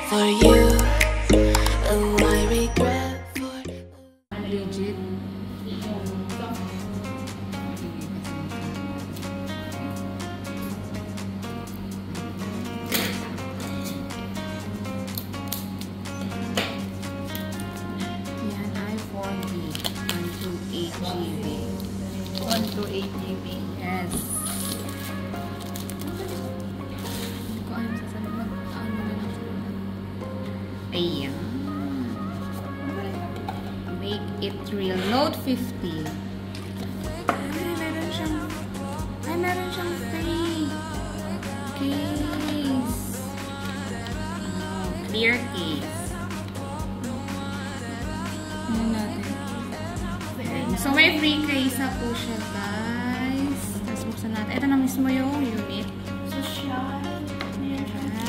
for you. Oh, I regret for legit. Yan ay 4 gig. 128 GB. 128 GB. Yes. Hindi ko alam sa salamat. Ano na lang sa salamat. Ayan. Make it real. Note 50. Ay, meron siyang free case. Oh, clear case. Ano natin? Ayan. So, may free case na po siya, guys. Tapos, buksan natin. Ito na mismo yung unit.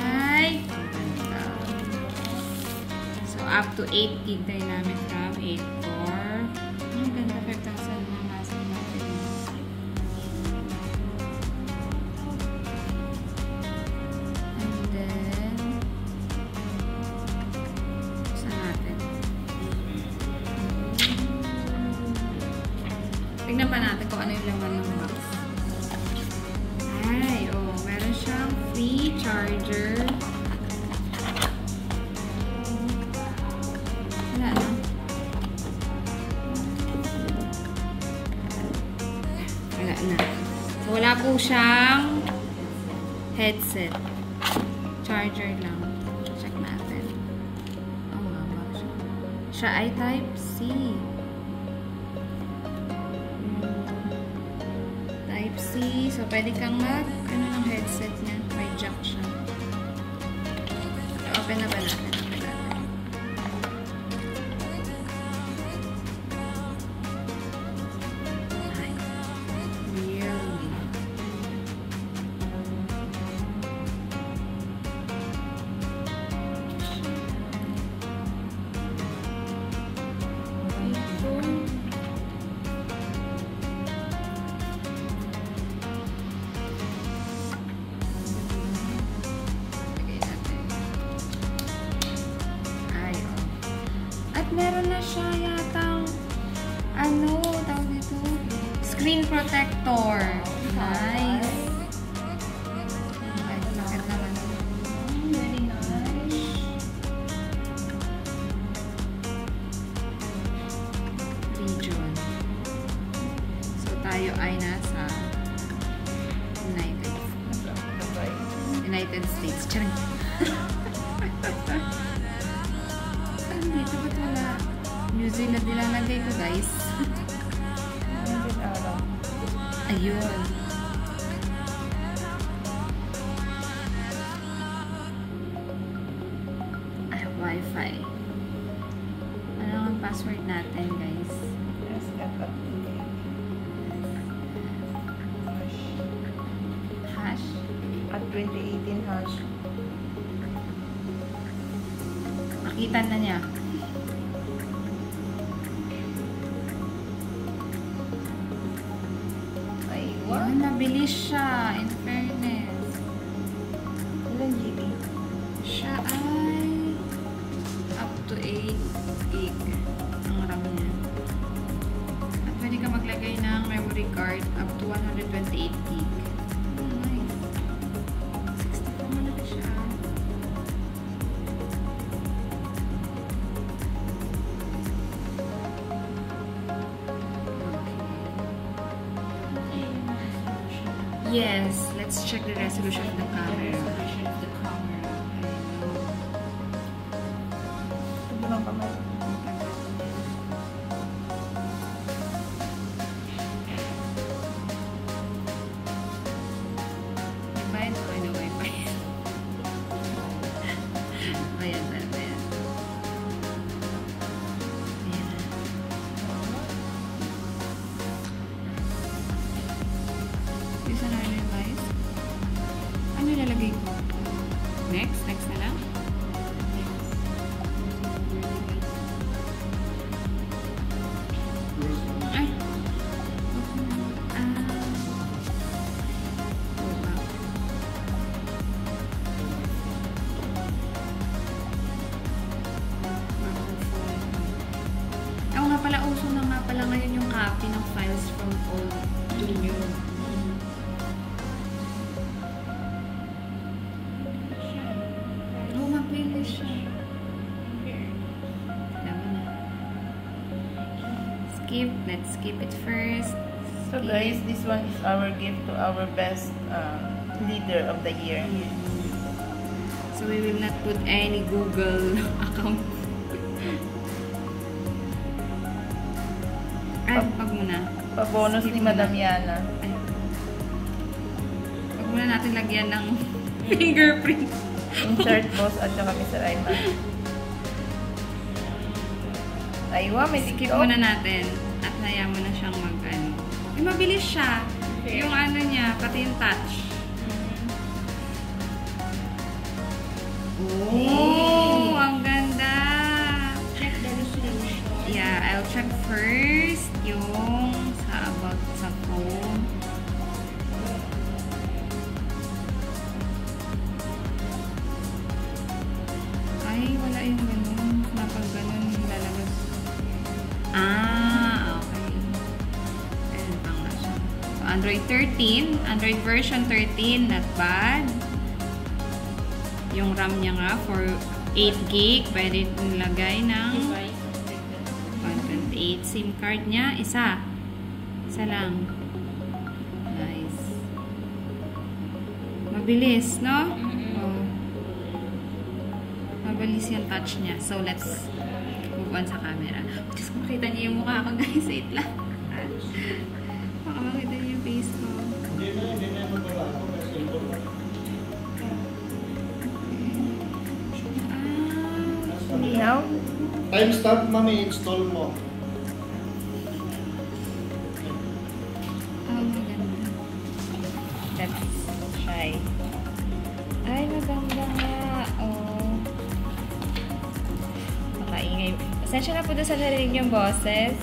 Ay. So, up to 8 gig dynamic RAM, 8 core. Ang ganda, 5,000 na nasa natin. And then, buksan natin. Tignan pa natin kung ano yung laman ng box. Ay, oh, meron siyang free charger. Wala na. Wala na. So, wala po siyang headset. Charger lang. Check natin. Oh, mama siya. Siya ay Type-C. Type-C. So, pwede kang ano ng headset niya. May jack siya. Open na ba natin? Open natin. Ay. Really? At meron na siya yatang ano, tawag dito? Screen protector. Nice. Ay, bakit naman? Very nice. Region. So, tayo ay nasa United States. Charing. Saan dito? Ba't wala? New Zealand nilalagay ko, guys. Ayun. Ay, Wi-Fi. Ano ang password natin, guys? Hash? At 2018 hash. Makita na niya. Ay, Wow, nabilis siya. In fairness. Ilan GB? Siya ay up to 8 gig ang RAM niya. At pwede ka maglagay ng memory card up to 128 gig. Nice. 64 mo na siya. Yes, let's check the resolution of the camera. Sobrang kamay. Bayad ko na Wi-Fi. Ayan, ayan, ayan. Ayan. Isa na rin yung guys. Ano ilalagay ko? Next? Next na lang? Ay! from old to new. Oh, mabilis siya. Alam mo na. Skip. Let's skip it first. So guys, this one is our gift to our best leader of the year. So we will not put any Google account. Ay, wag muna. Pa-bonus ni Madam Yana. Ay. Wag muna natin lagyan ng fingerprint. Insert boss at saka Mr. Ayman. Aywa, may Skip TikTok. muna natin. At naya mo na siyang mag-ano. Ay, mabilis siya. Okay. Yung ano niya, pati yung touch. Oh, ang ganda. Check the resolution. Yeah, I'll check first yung sa about sa phone. Ay, wala yung ganun. Kapag ganun lalabas. Ah, okay. Ayun pa nga siya. So, Android 13. Android version 13. Not bad. Yung RAM niya nga for 8 gig. Pwede nilagay ng 128. SIM card niya, isa. Isa lang. Nice. Mabilis, no? Oh. Mabilis yung touch niya. So, let's move on sa camera. Just makita niyo yung mukha ko, guys. Wait lang. Baka makita niyo yung face ko. Now, Timestamp, mami, install mo. Oh, maganda. Let's try. Ay, maganda nga. Oh. Makaingay. Pasensya na po doon sa narinig yung boses.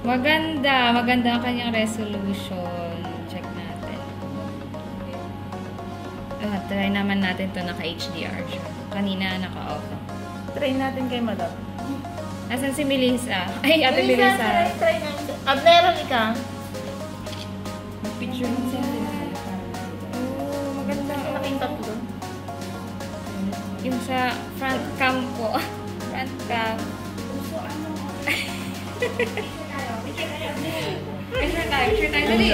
Maganda. Maganda ang kanyang resolution. Check natin. Try naman natin to naka-HDR siya. Kanina naka-off. try natin kay Madam. Nasaan si Melissa? Ay, Ate Melissa. Try natin. Meron ka. Picture mo siya. Oh, maganda. Malaking tatlo. Yung sa front cam po. Front cam. Picture tayo. Picture tayo. Dali.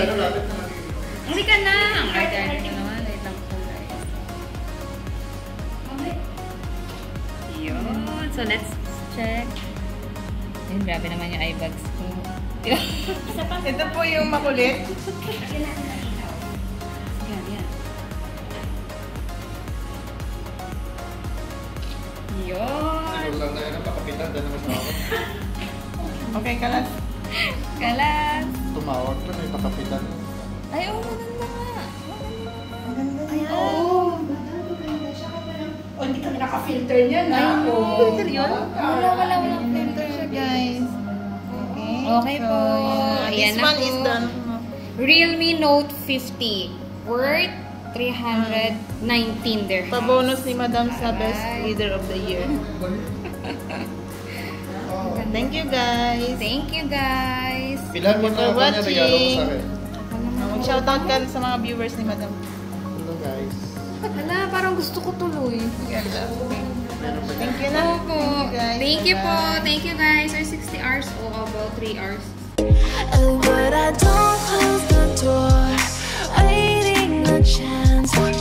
Hindi ka na. Ang arte-arte ka naman. Wait lang po, guys. Yun. So, let's check. Ayun, grabe naman yung eye bags ko. Ito po yung makulit. Yan, yan. Yun. Ano lang na yan, napakapitan, dahil naman sa ako. Okay, kalas. Kalas. Tumawag ka, may pakapitan. Ay, oh, maganda nga. Maganda. Ayan. Oh, hindi kami naka-filter niya na. Filter yun? Walang filter siya, guys. Okay. Okay po. Ayan This na one po. is done. Realme Note 50. Worth 319 dirhams. Pa-bonus ni Madam sa Best Leader of the Year. Thank you, guys. Thank you, guys. Pilan mo For na ako niya, regalo mo sa akin. Mag-shoutout ka sa mga viewers ni Madam. Hello guys. Hala, parang gusto ko tuloy. Meron pa Thank you na. Opo. Thank you po. Thank you, guys. Or 60 hours o about 3 hours. But I don't close the door, waiting a chance for